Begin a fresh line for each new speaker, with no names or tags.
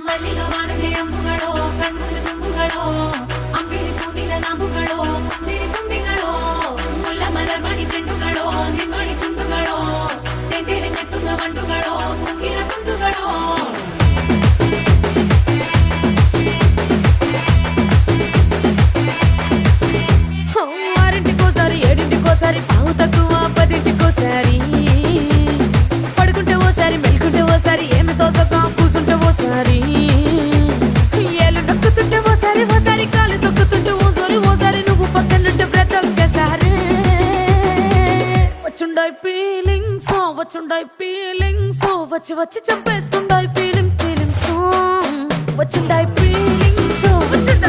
ಮಲ್ಲಿಗ ವಾಣದೆ ಅಂಬುಗಳೋ ಕಣ್ಮುಳ್ಳು ತುಂಬುಗಳೋ ಅಂಬಿಳಿ ಕೂದಿನ ನಾಂಬುಗಳೋ ಮುಂಚಿರಿ ತುಂಬಿಗಳೋ ಮುಲ್ಲ ಮಲರ್ ಮಣಿ ಚೆಂಡುಗಳೋ ನಿನ್ಮಣಿ ಚುಂಡುಗಳೋ ತೆಂಟೆರೆ ನೆತ್ತುಂಗ ಮಂಡುಗಳೋ ಮುಂಗಿನ ತುಂಡುಗಳೋ ఆరింటికోసారి ఏడింటికోసారి పావు తక్కువ పదింటికోసారి పడుకుంటే ఓసారి మెలుకుంటే ఓసారి ఏమి తోసక కూసుంటే ఓసారి ఏళ్ళు నొక్కుతుంటే ఓసారి ఓసారి కాలు తొక్కుతుంటే ఓసారి నువ్వు పక్కనుంటే బ్రతొక్కసారి వచ్చుండాయి ఫీలింగ్స్ వచ్చి వచ్చి చంపేస్తుండాయి ఫీలింగ్స్ వచ్చుండాయి ఫీలింగ్స్ వచ్చుండాయి